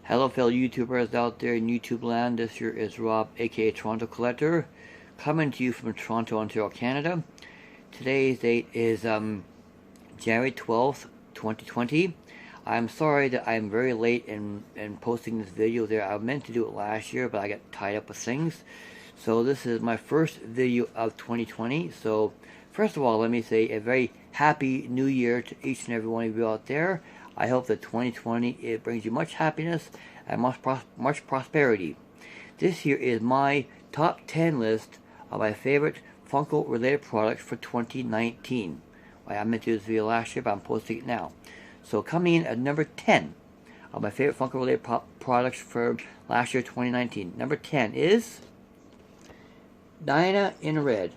Hello fellow YouTubers out there in YouTube land, this here is Rob aka Toronto Collector, coming to you from Toronto, Ontario, Canada. Today's date is January 12th, 2020. I'm sorry that I'm very late in posting this video there. I meant to do it last year, but I got tied up with things. So this is my first video of 2020. So first of all, let me say a very happy new year to each and every one of you out there. I hope that 2020 it brings you much happiness and much prosperity. This here is my top 10 list of my favorite Funko related products for 2019. I meant to do this video last year, but I'm posting it now. So coming in at number 10 of my favorite Funko related products for last year 2019. Number 10 is Diana in red.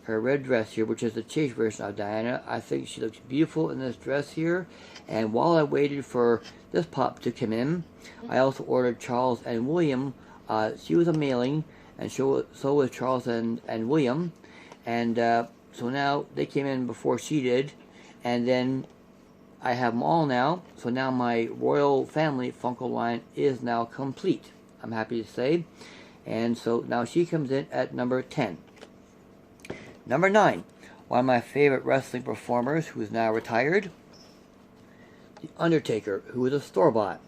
Her red dress here, which is the chase version of Diana. I think she looks beautiful in this dress here. And while I waited for this pop to come in, I also ordered Charles and William. She was a mailing, and so was Charles and William. And so now they came in before she did. And then I have them all now. So now my royal family Funko line is now complete, I'm happy to say. And so now she comes in at number 10. Number 9, one of my favorite wrestling performers who is now retired, the Undertaker, who is a store-bought.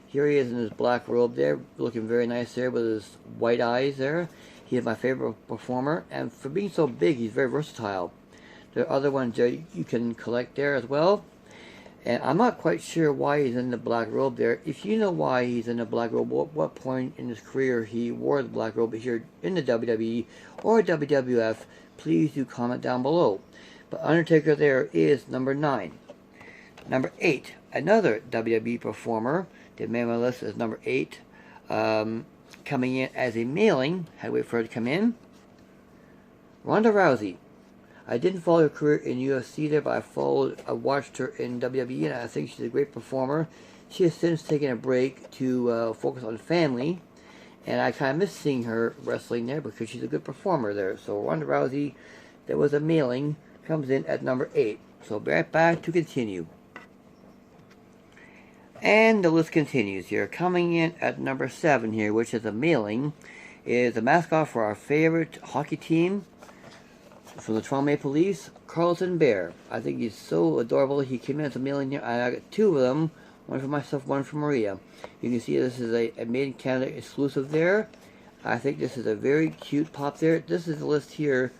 Here he is in his black robe there, looking very nice there with his white eyes there. He is my favorite performer, and for being so big, he's very versatile. There are other ones there you can collect there as well. And I'm not quite sure why he's in the black robe there. If you know why he's in the black robe, what point in his career he wore the black robe here in the WWE or WWF, please do comment down below. But Undertaker there is number 9. Number 8, another WWE performer that made my list as number 8. Coming in as a mailing, had to wait for her to come in, Ronda Rousey. I didn't follow her career in UFC there, but I watched her in WWE, and I think she's a great performer. She has since taken a break to focus on family, and I kind of miss seeing her wrestling there because she's a good performer there. So Ronda Rousey, that was a mailing, comes in at number 8. So right back to continue. And the list continues here. Coming in at number 7 here, which is a mailing, is the mascot for our favorite hockey team from the Toronto Maple Leafs, Carlton Bear. I think he's so adorable. He came in as a mailing here. I got 2 of them. One for myself, one for Maria. You can see this is a Made in Canada exclusive there. I think this is a very cute pop there. This is the list here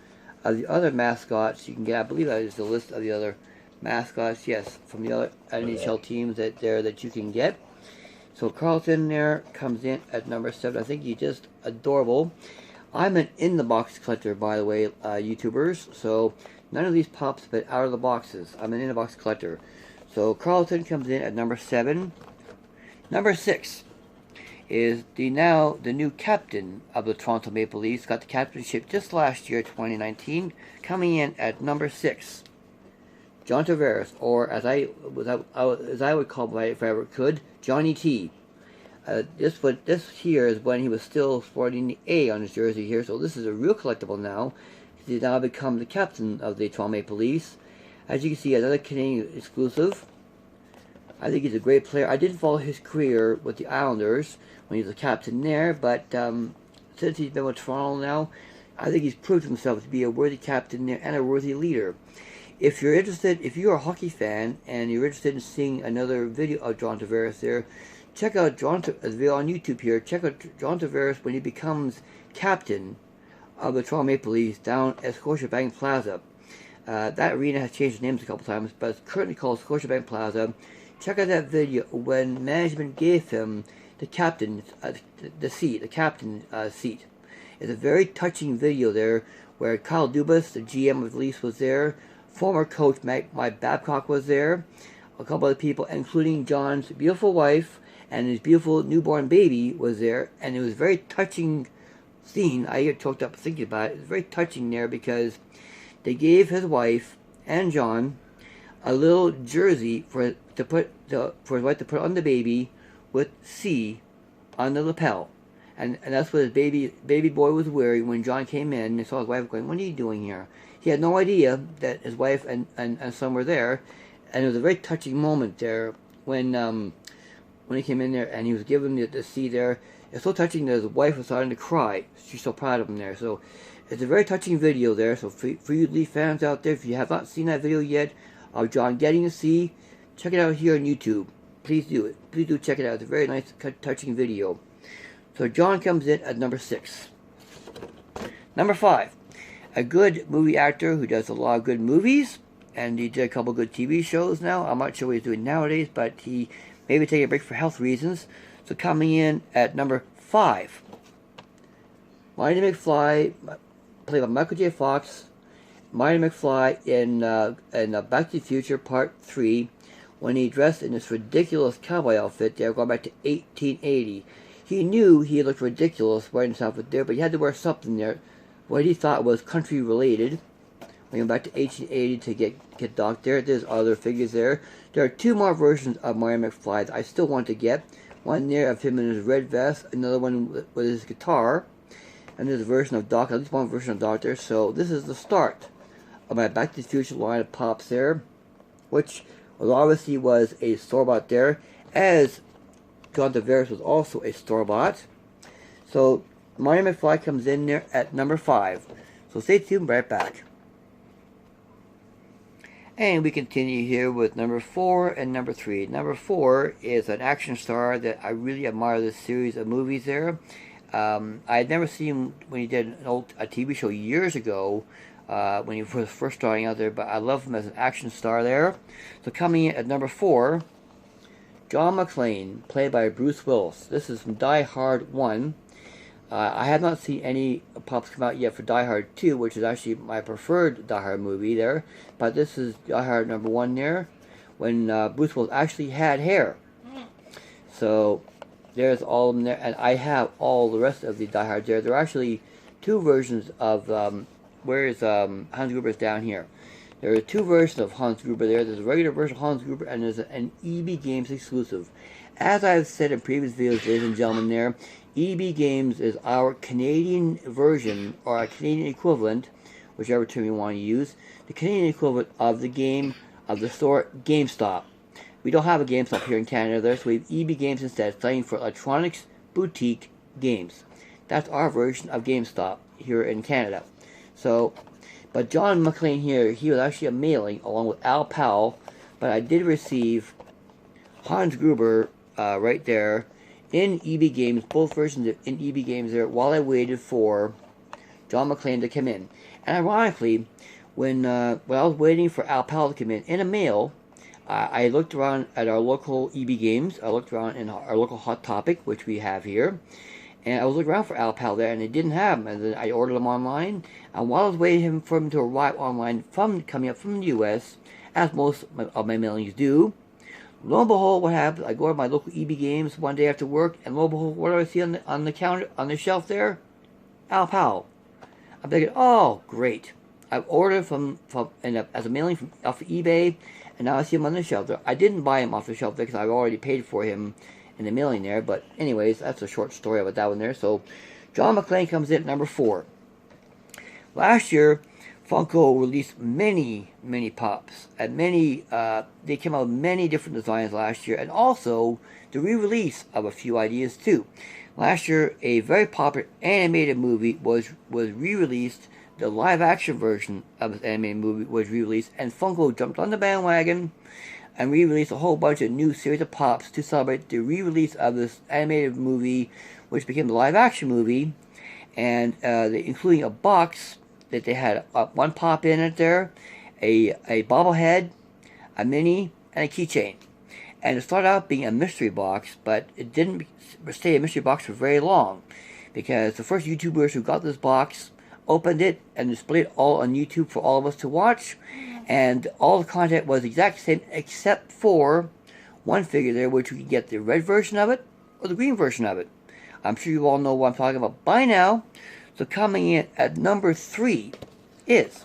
of the other mascots you can get. I believe that is the list of the other mascots, yes, from the other NHL teams that you can get. So Carlton there comes in at number 7. I think he's just adorable. I'm an in-the-box collector, by the way, YouTubers. So none of these pops, but out of the boxes. I'm an in-the-box collector. So Carlton comes in at number 7. Number 6 is the new captain of the Toronto Maple Leafs. Got the captainship just last year, 2019. Coming in at number 6. John Tavares, or as I would call him if I ever could, Johnny T. This here is when he was still sporting the A on his jersey here, so this is a real collectible now. He's now become the captain of the Toronto Maple Leafs. As you can see, another Canadian exclusive. I think he's a great player. I didn't follow his career with the Islanders when he was a captain there, but since he's been with Toronto now, I think he's proved himself to be a worthy captain there and a worthy leader. If you're interested, if you're a hockey fan and you're interested in seeing another video of John Tavares there, check out the video on YouTube here. Check out John Tavares when he becomes captain of the Toronto Maple Leafs down at Scotiabank Plaza. That arena has changed names a couple times, but it's currently called Scotiabank Plaza. Check out that video when management gave him the captain, the captain seat. It's a very touching video there where Kyle Dubas, the GM of the Leafs, was there. Former coach Mike Babcock was there. A couple other people, including John's beautiful wife and his beautiful newborn baby was there. And it was a very touching scene. I get choked up thinking about it. It was very touching there because they gave his wife and John a little jersey for his wife to put on the baby with C on the lapel. And that's what his baby boy was wearing when John came in and saw his wife going, "What are you doing here?" He had no idea that his wife and son were there, and it was a very touching moment there when when he came in there and he was given the C there. It's so touching that his wife was starting to cry. She's so proud of him there. So it's a very touching video there. So for you Leaf fans out there, if you have not seen that video yet of John getting a C, check it out here on YouTube. Please do it. Please do check it out. It's a very nice, touching video. So John comes in at number 6. Number 5. A good movie actor who does a lot of good movies. And he did a couple good TV shows now. I'm not sure what he's doing nowadays, but he maybe taking a break for health reasons. So coming in at number 5. Marty McFly, played by Michael J. Fox. Marty McFly in Back to the Future Part 3, when he dressed in this ridiculous cowboy outfit there, going back to 1880. He knew he looked ridiculous wearing this outfit there, but he had to wear something there, what he thought was country related. When he went back to 1880 to get Doc there. There's other figures there. There are 2 more versions of Marty McFly that I still want to get. One there of him in his red vest, another one with his guitar. And there's a version of Doc, at least one version of Doc there. So this is the start of my Back to the Future line of pops there, which obviously was a store-bought there, as John Tavares was also a store-bought. So Marty McFly comes in there at number 5. So stay tuned, right back. And we continue here with number 4 and number 3. Number 4 is an action star that I really admire this series of movies there. I had never seen him when he did a TV show years ago, when he was first starting out there, but I love him as an action star there. So coming in at number 4, John McClane, played by Bruce Willis. This is from Die Hard 1. I have not seen any pops come out yet for Die Hard 2, which is actually my preferred Die Hard movie there. But this is Die Hard number 1 there, when Bruce Willis actually had hair. So there's all of them there, and I have all the rest of the Die Hard there. There are actually 2 versions of, where is Hans Gruber's down here. There are 2 versions of Hans Gruber there. There's a regular version of Hans Gruber, and there's an EB Games exclusive. As I've said in previous videos, ladies and gentlemen there, EB Games is our Canadian version, or our Canadian equivalent, whichever term you want to use, the Canadian equivalent of the game, of the store GameStop. We don't have a GameStop here in Canada there, so we have EB Games instead, selling for electronics boutique games. That's our version of GameStop here in Canada. So, but John McClane here, he was actually a mailing along with Al Powell, but I did receive Hans Gruber right there in EB Games, both versions in EB Games there, while I waited for John McClane to come in. And ironically, when I was waiting for Al Powell to come in a mail, I looked around at our local EB Games. I looked around in our local Hot Topic, which we have here, and I was looking around for Al Powell there, and they didn't have him. And then I ordered him online, and while I was waiting for him to arrive online coming up from the U.S., as most of my mailings do, lo and behold, what happens? I go to my local EB Games one day after work, and lo and behold, what do I see on the counter, on the shelf there? Al Powell. I'm thinking, oh, great. I've ordered as a mailing off of eBay, and now I see him on the shelf there. I didn't buy him off the shelf there because I've already paid for him in the mailing there. But anyways, that's a short story about that one there. So John McClane comes in at number 4. Last year, Funko released many pops, and they came out with many different designs last year, and also the re-release of a few ideas too. Last year, a very popular animated movie was re-released. The live-action version of this animated movie was re-released, and Funko jumped on the bandwagon and re-released a whole bunch of new series of pops to celebrate the re-release of this animated movie, which became the live-action movie, and including a box that they had one pop in it there, a bobblehead, a mini, and a keychain. And it started out being a mystery box, but it didn't stay a mystery box for very long, because the first YouTubers who got this box opened it and displayed it all on YouTube for all of us to watch, and all the content was the exact same except for one figure there, which you could get the red version of it or the green version of it. I'm sure you all know what I'm talking about by now. So coming in at number 3 is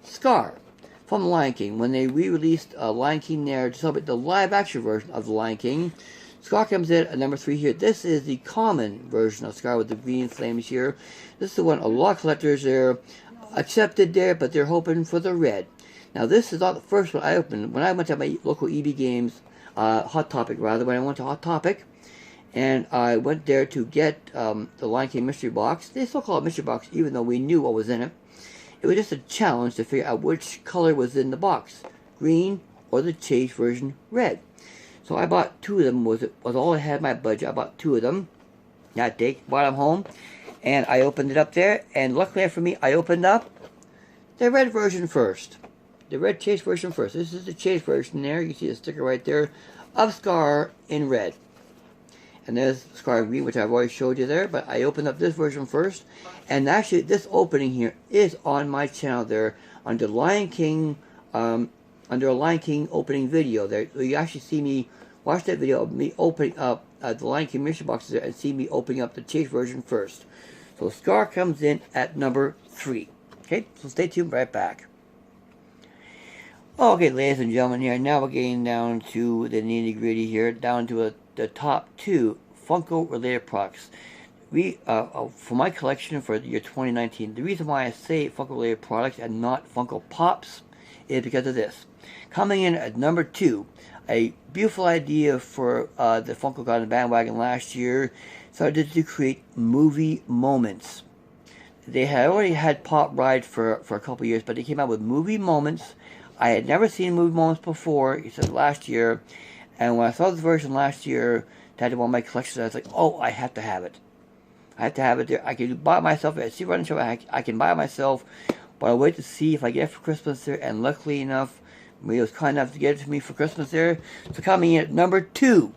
Scar from The Lion King. When they re-released Lion King there to celebrate the live-action version of The Lion King, Scar comes in at number 3 here. This is the common version of Scar with the green flames here. This is the one a lot of collectors there accepted there, but they're hoping for the red. Now this is not the first one I opened. When I went to my local EB Games, Hot Topic rather, when I went to Hot Topic, and I went there to get the Lion King mystery box. They still call it mystery box, even though we knew what was in it. It was just a challenge to figure out which color was in the box, green or the chase version red. So I bought 2 of them. Was all I had in my budget. I bought 2 of them that day. Brought them home, and I opened it up there. And luckily for me, I opened up the red version first. The red chase version first. This is the chase version there. You see the sticker right there of Scar in red. And there's Scar in green, which I've already showed you there. But I opened up this version first. And actually, this opening here is on my channel there under Lion King, under a Lion King opening video there. So you actually see me watch that video of me opening up the Lion King mystery boxes there and see me opening up the chase version first. So Scar comes in at number 3. Okay, so stay tuned, right back. Okay, ladies and gentlemen, here now we're getting down to the nitty gritty here, down to the top 2 Funko related products. For my collection for the year 2019, the reason why I say Funko related products and not Funko Pops is because of this. Coming in at number 2, a beautiful idea for the Funko got on the bandwagon last year, started to create movie moments. They had already had Pop Ride for a couple years, but they came out with movie moments. I had never seen movie moments before, he said last year, and when I saw this version last year, that had one of my collections, I was like, oh, I have to have it. I have to have it there. I can buy it myself. I see running show. I can buy it myself, but I'll wait to see if I get it for Christmas there. And luckily enough, Maria was kind enough to get it to me for Christmas there. So coming in at number 2,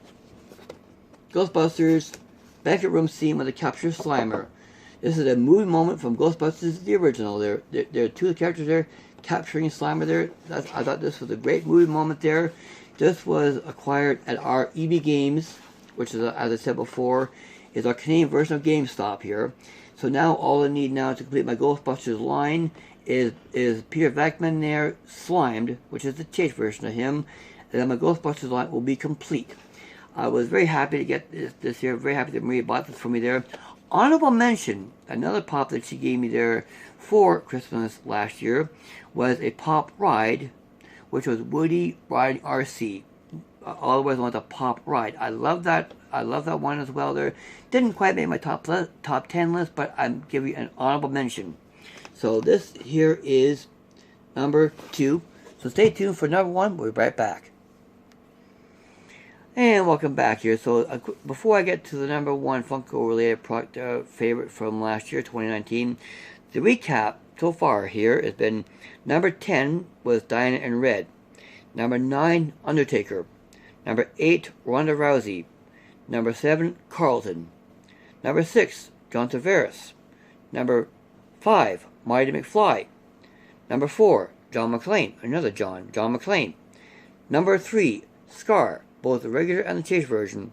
Ghostbusters Banquet Room Scene with the Capture Slimer. This is a movie moment from Ghostbusters, the original. There are 2 characters there capturing Slimer there. I thought this was a great movie moment there. This was acquired at our EB Games, which is, as I said before, is our Canadian version of GameStop here. So now all I need now to complete my Ghostbusters line is Peter Venkman there, Slimed, which is the chase version of him, and then my Ghostbusters line will be complete. I was very happy to get this here, very happy that Maria bought this for me there. Honorable mention, another pop that she gave me there for Christmas last year was a Pop Ride, which was Woody riding RC. All the way on the Pop Ride. I love that one as well there. Didn't quite make my top 10 list, but I'm giving you an honorable mention. So this here is number 2. So stay tuned for number 1. We'll be right back. And welcome back here. So before I get to the number 1 Funko related product favorite from last year, 2019, the recap so far here has been number 10 was Diana in Red. Number 9, Undertaker. Number 8, Ronda Rousey. Number 7, Carlton. Number 6, John Tavares. Number 5, Marty McFly. Number 4, John McClane. Another John McClane. Number 3, Scar, both the regular and the chase version.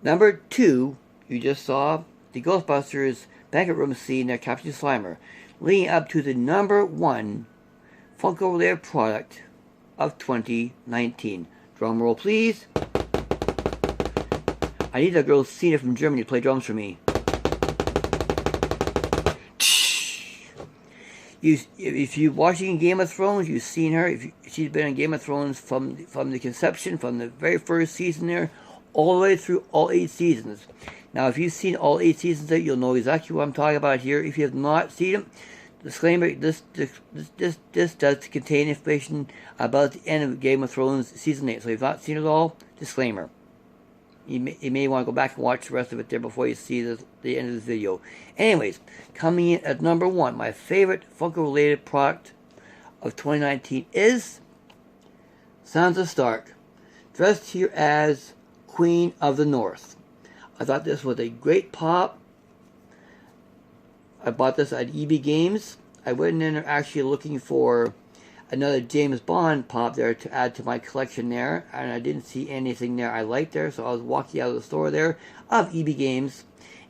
Number 2, you just saw the Ghostbusters Banquet Room scene that Captain Slimer, leading up to the number 1 Funko related product of 2019. Drum roll, please. I need that girl Cena from Germany to play drums for me. If you're watching Game of Thrones, you've seen her. She's been in Game of Thrones from the conception, from the very first season there, all the way through all 8 seasons. Now, if you've seen all 8 seasons there, you'll know exactly what I'm talking about here. If you have not seen them, disclaimer: this does contain information about the end of Game of Thrones season 8. So if you've not seen it all, disclaimer. You may want to go back and watch the rest of it there before you see the end of this video. Anyways, coming in at number 1, my favorite Funko related product of 2019 is Sansa Stark, dressed here as Queen of the North. I thought this was a great pop. I bought this at EB Games. I went in there actually looking for another James Bond pop there to add to my collection there, and I didn't see anything there I liked there, so I was walking out of the store there of EB Games,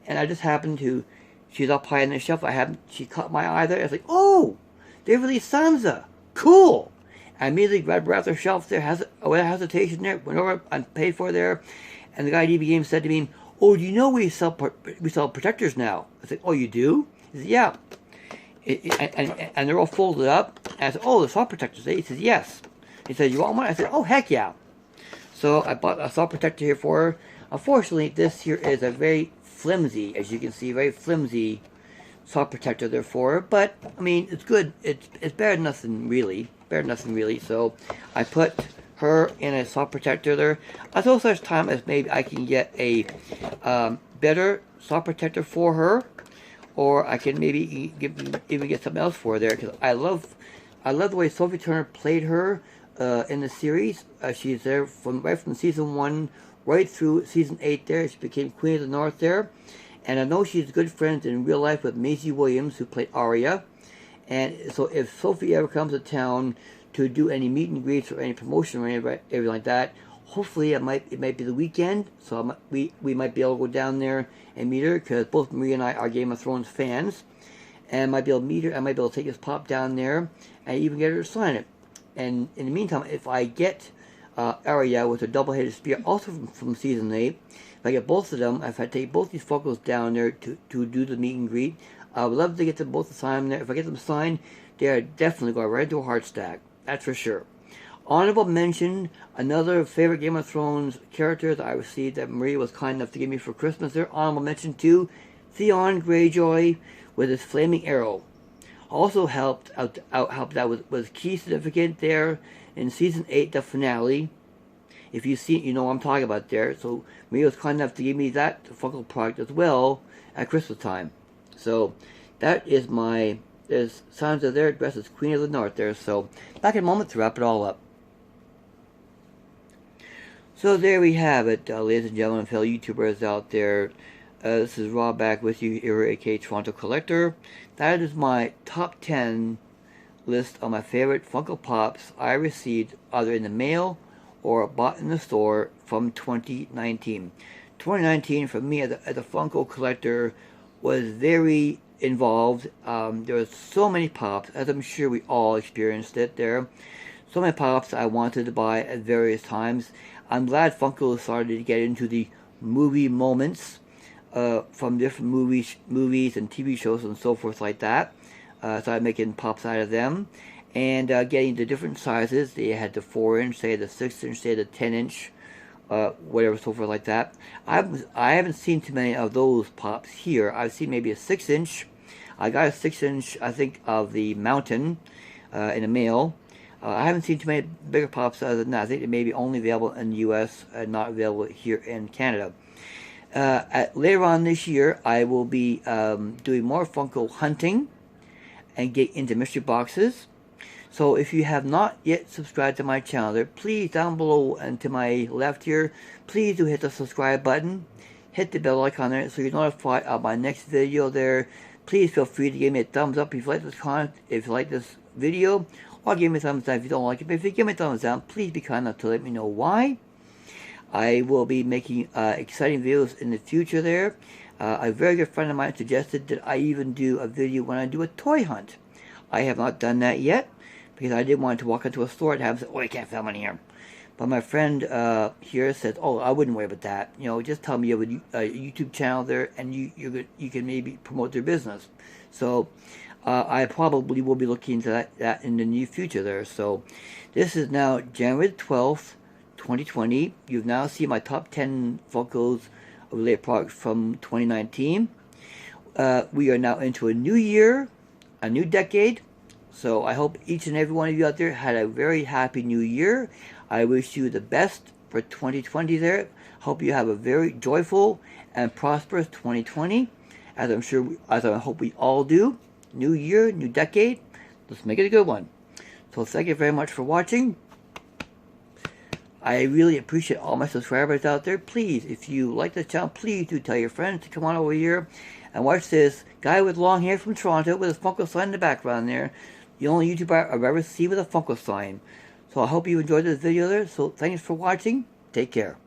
and I just happened to, she's up high on the shelf, she caught my eye there. I was like, oh, they released Sansa, cool. I immediately grabbed her off the shelf there, without hesitation there, went over and paid for there, and the guy at EB Games said to me, oh, do you know we sell protectors now? I said, oh, you do? He said, yeah. And they're all folded up. And I said, oh, the saw protectors, eh? He says, yes. He said, you want one? I said, oh, heck yeah. So I bought a saw protector here for her. Unfortunately, this here is a very flimsy, as you can see, very flimsy saw protector there for her. But, I mean, it's good. It's better than nothing, really. Better than nothing, really. So I put her in a saw protector there. Until such time as maybe I can get a better saw protector for her. Or I can maybe even get something else for her there. Because I love the way Sophie Turner played her in the series. She's there right from season 1 right through season 8 there. She became Queen of the North there. And I know she's good friends in real life with Maisie Williams, who played Arya. And so if Sophie ever comes to town to do any meet and greets or any promotion or anything like that, hopefully it might be the weekend. So we might be able to go down there and meet her, because both Marie and I are Game of Thrones fans. And I might be able to meet her. I might be able to take this pop down there and even get her to sign it. And in the meantime, if I get Arya with a double-headed spear, also from season 8, if I get both of them, if I take both these Funkos down there to do the meet and greet, I would love to get them both to sign there. If I get them signed, they are definitely going right into a heart stack. That's for sure. Honorable mention, another favorite Game of Thrones character that I received that Marie was kind enough to give me for Christmas there. Honorable mention to Theon Greyjoy with his flaming arrow. Also helped out was key significant there in season 8, the finale. If you see, you know what I'm talking about there. So Maria was kind enough to give me that Funko product as well at Christmas time. So that is there's Sansa there dressed as Queen of the North there. So back in a moment to wrap it all up. So there we have it, ladies and gentlemen, fellow YouTubers out there. This is Rob back with you here, aka Toronto Collector. That is my top 10 list of my favorite Funko Pops I received either in the mail or bought in the store from 2019. 2019 for me as a Funko collector was very involved. There were so many Pops, as I'm sure we all experienced it there. So many Pops I wanted to buy at various times. I'm glad Funko started to get into the movie moments from different movies and TV shows and so forth like that. Started making Pops out of them. And getting the different sizes. They had the 4-inch, say the 6-inch, say the 10-inch, whatever, so forth like that. I haven't seen too many of those Pops here. I've seen maybe a 6-inch. I got a 6-inch, I think, of the Mountain in the mail. I haven't seen too many bigger Pops other than that. I think they may be only available in the U.S. and not available here in Canada. Later on this year, I will be doing more Funko hunting and get into mystery boxes. So if you have not yet subscribed to my channel there, please down below and to my left here, please do hit the subscribe button. Hit the bell icon there so you're notified of my next video there. Please feel free to give me a thumbs up if you like this content, if you like this video, or give me a thumbs down if you don't like it. But if you give me a thumbs down, please be kind enough to let me know why. I will be making exciting videos in the future there. A very good friend of mine suggested that I even do a video when I do a toy hunt. I have not done that yet, because I didn't want to walk into a store and have them say, oh, I can't film in here. But my friend here said, oh, I wouldn't worry about that. You know, just tell me you have a YouTube channel there, and you can maybe promote their business. So I probably will be looking into that in the near future there. So this is now January 12th, 2020. You've now seen my top 10 Funkos of related products from 2019. We are now into a new year, a new decade. So I hope each and every one of you out there had a very happy new year. I wish you the best for 2020 there. Hope you have a very joyful and prosperous 2020, as I hope we all do. New year, new decade. Let's make it a good one. So thank you very much for watching. I really appreciate all my subscribers out there. Please, if you like this channel, please do tell your friends to come on over here and watch this guy with long hair from Toronto with a Funko sign in the background there. The only YouTuber I've ever seen with a Funko sign. So I hope you enjoyed this video there. So thanks for watching. Take care.